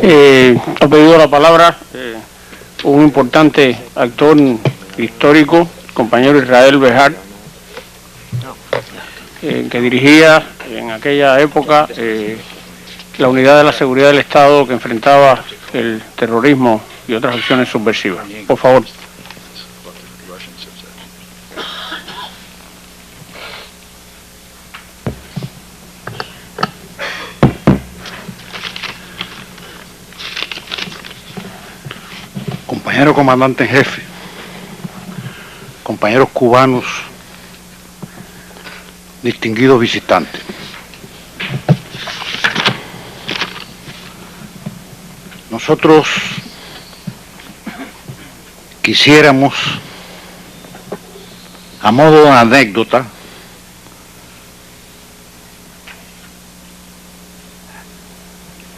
Ha pedido la palabra un importante actor histórico, compañero Israel Bejar, que dirigía en aquella época la unidad de la seguridad del Estado que enfrentaba el terrorismo y otras acciones subversivas. Por favor. Compañero comandante en jefe, compañeros cubanos, distinguidos visitantes. Nosotros quisiéramos, a modo de anécdota,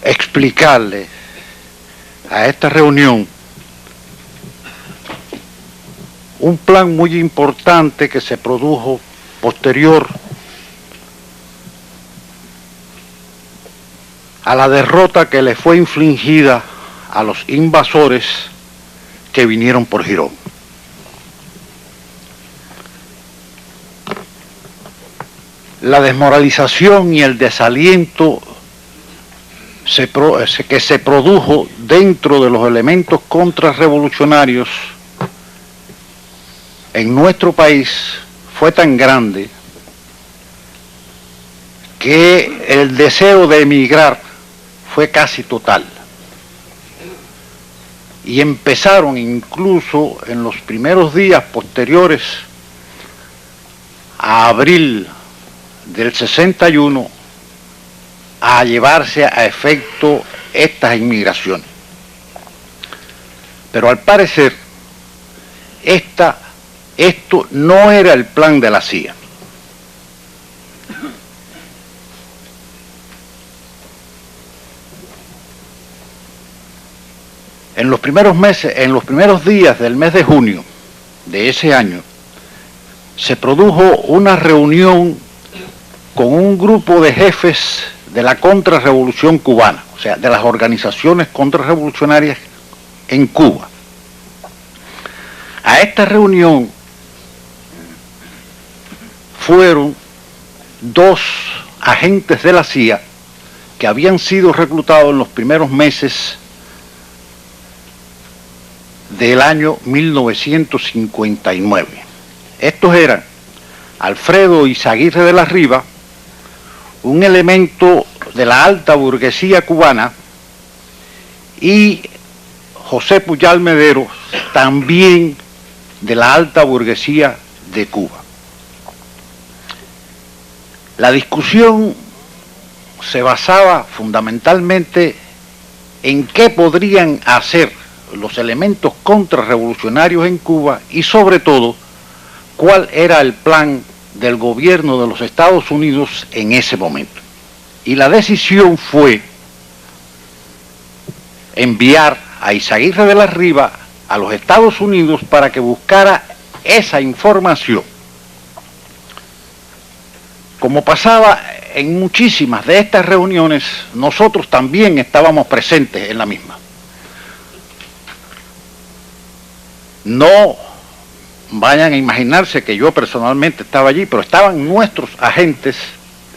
explicarle a esta reunión un plan muy importante que se produjo posterior a la derrota que le fue infligida a los invasores que vinieron por Girón. La desmoralización y el desaliento que se produjo dentro de los elementos contrarrevolucionarios en nuestro país fue tan grande que el deseo de emigrar fue casi total. Y empezaron incluso en los primeros días posteriores a abril del 61 a llevarse a efecto estas inmigraciones. Pero al parecer esto no era el plan de la CIA. En los primeros días del mes de junio de ese año, se produjo una reunión con un grupo de jefes de la contrarrevolución cubana, o sea, de las organizaciones contrarrevolucionarias en Cuba. A esta reunión fueron dos agentes de la CIA que habían sido reclutados en los primeros meses del año 1959. Estos eran Alfredo Izaguirre de la Riva, un elemento de la alta burguesía cubana, y José Puyal Medero, también de la alta burguesía de Cuba. La discusión se basaba fundamentalmente en qué podrían hacer los elementos contrarrevolucionarios en Cuba y sobre todo cuál era el plan del gobierno de los Estados Unidos en ese momento. Y la decisión fue enviar a Izaguirre de la Riva a los Estados Unidos para que buscara esa información. Como pasaba en muchísimas de estas reuniones, nosotros también estábamos presentes en la misma. No vayan a imaginarse que yo personalmente estaba allí, pero estaban nuestros agentes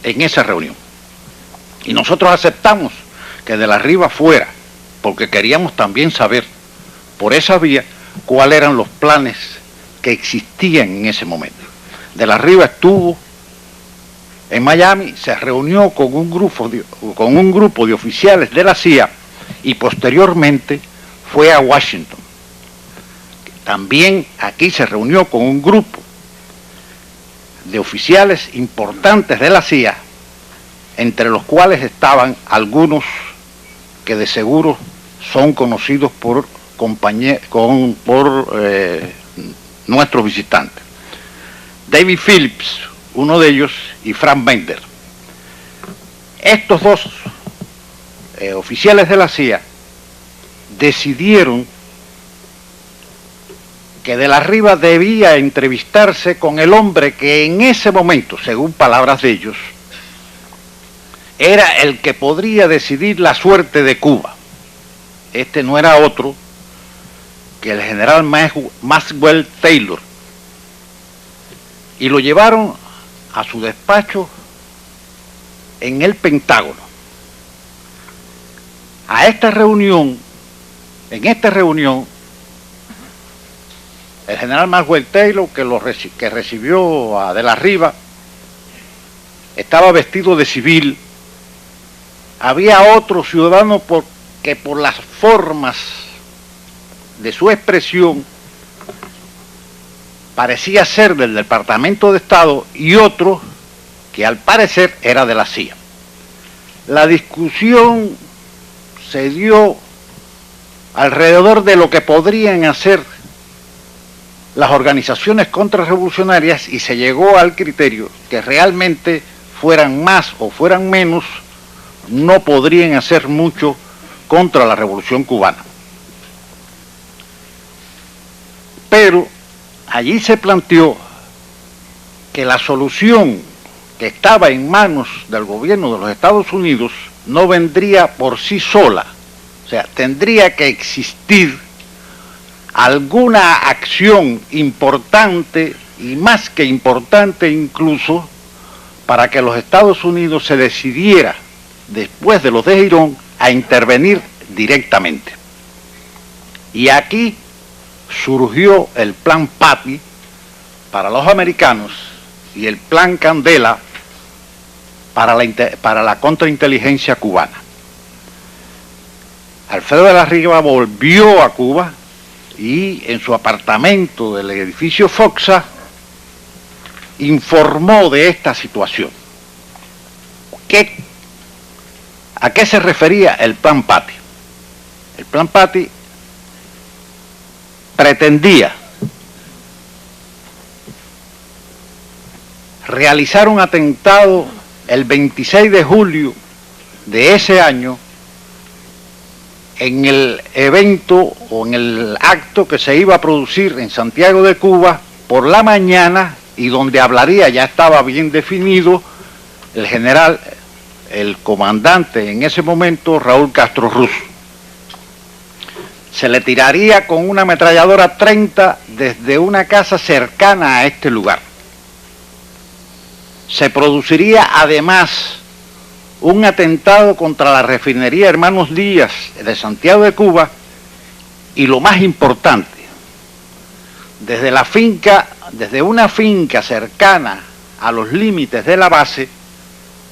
en esa reunión. Y nosotros aceptamos que de la Riva fuera, porque queríamos también saber, por esa vía, cuáles eran los planes que existían en ese momento. De la Riva estuvo en Miami, se reunió con un grupo de oficiales de la CIA y posteriormente fue a Washington. También aquí se reunió con un grupo de oficiales importantes de la CIA, entre los cuales estaban algunos que de seguro son conocidos por nuestros visitantes. David Phillips, uno de ellos, y Frank Bender. Estos dos oficiales de la CIA decidieron que de la Riva debía entrevistarse con el hombre que en ese momento, según palabras de ellos, era el que podría decidir la suerte de Cuba. este no era otro que el general Maxwell Taylor, y lo llevaron a su despacho en el Pentágono. A esta reunión, en esta reunión, el general Maxwell Taylor, que recibió a De la Riva, estaba vestido de civil. Había otro ciudadano que por las formas de su expresión parecía ser del Departamento de Estado, y otro que al parecer era de la CIA. La discusión se dio alrededor de lo que podrían hacer las organizaciones contrarrevolucionarias, y se llegó al criterio que realmente, fueran más o fueran menos, no podrían hacer mucho contra la revolución cubana. Pero allí se planteó que la solución que estaba en manos del gobierno de los Estados Unidos no vendría por sí sola. O sea, tendría que existir alguna acción importante, y más que importante incluso, para que los Estados Unidos se decidiera, después de los de Girón, a intervenir directamente. Y aquí surgió el plan Patty para los americanos y el plan Candela para la contrainteligencia cubana. Alfredo de la Riva volvió a Cuba y en su apartamento del edificio Foxa informó de esta situación. ¿A qué se refería el plan Patty? El plan Patty pretendía realizar un atentado el 26 de julio de ese año en el evento o en el acto que se iba a producir en Santiago de Cuba por la mañana, y donde hablaría, ya estaba bien definido, el general, el comandante en ese momento, Raúl Castro Ruz. Se le tiraría con una ametralladora 30 desde una casa cercana a este lugar. Se produciría además un atentado contra la refinería Hermanos Díaz de Santiago de Cuba, y lo más importante, desde una finca cercana a los límites de la base,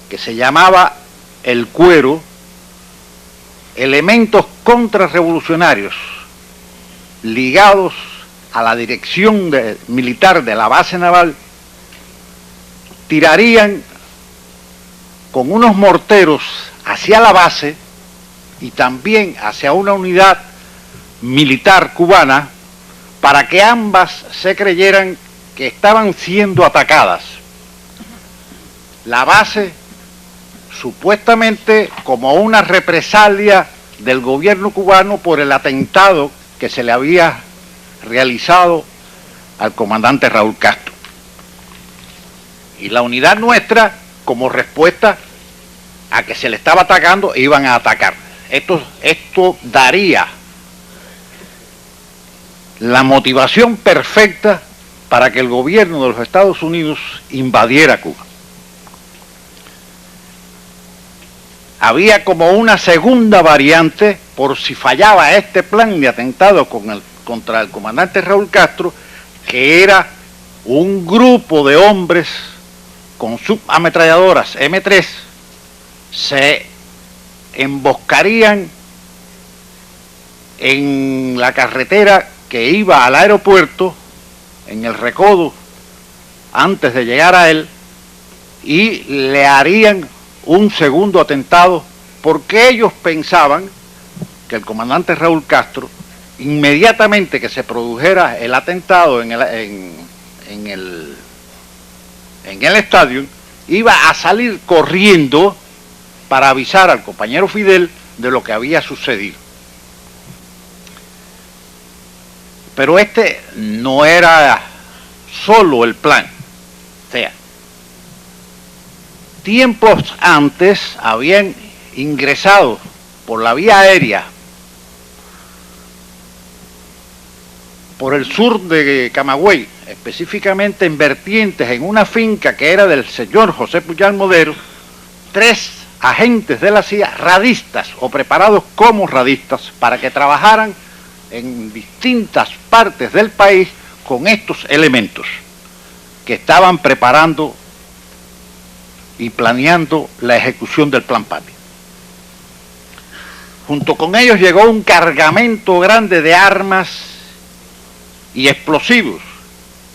que se llamaba El Cuero, elementos contrarrevolucionarios ligados a la dirección militar de la base naval tirarían con unos morteros hacia la base y también hacia una unidad militar cubana, para que ambas se creyeran que estaban siendo atacadas. La base, supuestamente como una represalia del gobierno cubano por el atentado que se le había realizado al comandante Raúl Castro. Y la unidad nuestra, como respuesta a que se le estaba atacando, iban a atacar. Esto daría la motivación perfecta para que el gobierno de los Estados Unidos invadiera Cuba. Había como una segunda variante, por si fallaba este plan de atentado contra el comandante Raúl Castro, que era un grupo de hombres con subametralladoras M3, se emboscarían en la carretera que iba al aeropuerto, en el recodo, antes de llegar a él, y le harían un segundo atentado, porque ellos pensaban que el comandante Raúl Castro, inmediatamente que se produjera el atentado en el estadio, iba a salir corriendo para avisar al compañero Fidel de lo que había sucedido. Pero este no era solo el plan. O sea, tiempos antes habían ingresado por la vía aérea por el sur de Camagüey, específicamente en vertientes en una finca que era del señor José Puyal Modero, 3 agentes de la CIA, radistas o preparados como radistas, para que trabajaran en distintas partes del país con estos elementos que estaban preparando y planeando la ejecución del Plan Patria. Junto con ellos llegó un cargamento grande de armas y explosivos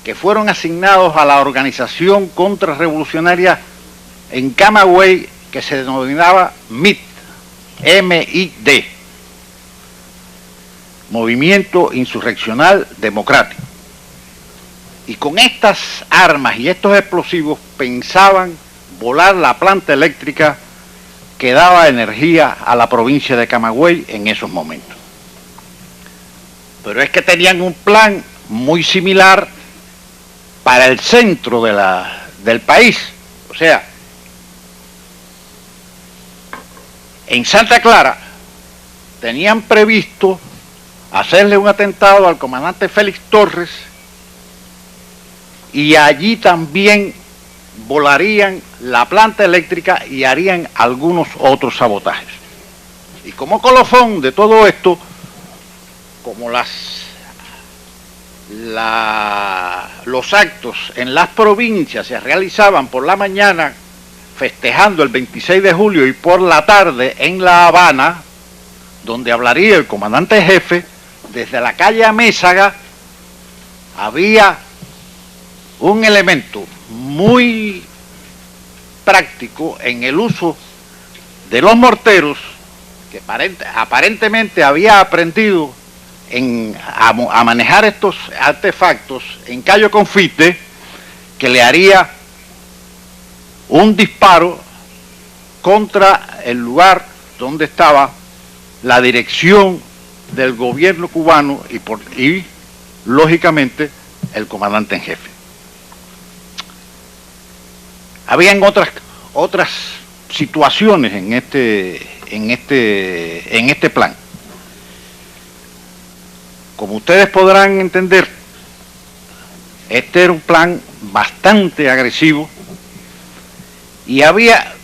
que fueron asignados a la organización contrarrevolucionaria en Camagüey que se denominaba MID, M-I-D, Movimiento Insurreccional Democrático. Y con estas armas y estos explosivos pensaban volar la planta eléctrica que daba energía a la provincia de Camagüey en esos momentos. Pero es que tenían un plan muy similar para el centro del país. O sea, en Santa Clara tenían previsto hacerle un atentado al comandante Félix Torres y allí también volarían la planta eléctrica y harían algunos otros sabotajes. Y como colofón de todo esto, como los actos en las provincias se realizaban por la mañana festejando el 26 de julio y por la tarde en La Habana, donde hablaría el comandante jefe, desde la calle Amézaga había un elemento muy práctico en el uso de los morteros que aparentemente había aprendido a manejar estos artefactos en Cayo Confite, que le haría un disparo contra el lugar donde estaba la dirección del gobierno cubano y lógicamente el comandante en jefe. Habían otras situaciones en este plan. Como ustedes podrán entender, este era un plan bastante agresivo y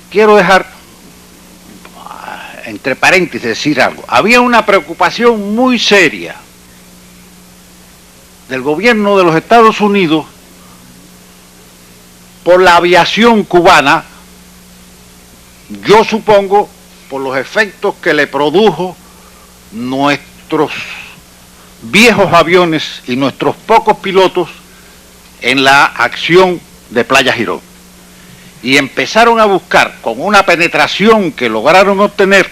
quiero dejar entre paréntesis decir algo, había una preocupación muy seria del gobierno de los Estados Unidos por la aviación cubana, yo supongo por los efectos que le produjo nuestros viejos aviones y nuestros pocos pilotos en la acción de Playa Girón. Y empezaron a buscar, con una penetración que lograron obtener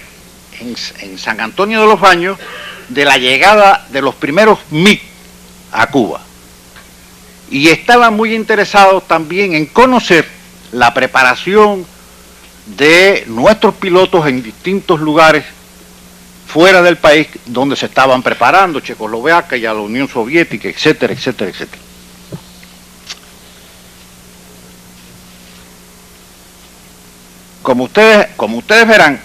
en San Antonio de los Baños, de la llegada de los primeros MiG a Cuba. Y estaban muy interesados también en conocer la preparación de nuestros pilotos en distintos lugares fuera del país donde se estaban preparando, Checoslovaquia y a la Unión Soviética, etcétera, etcétera, etcétera. Como ustedes verán,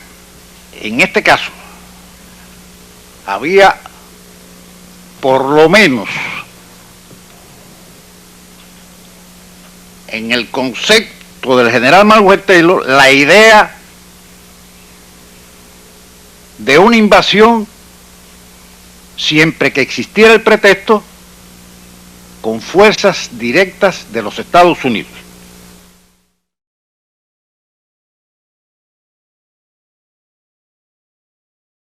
en este caso había por lo menos en el concepto del general Maxwell Taylor la idea de una invasión siempre que existiera el pretexto con fuerzas directas de los Estados Unidos.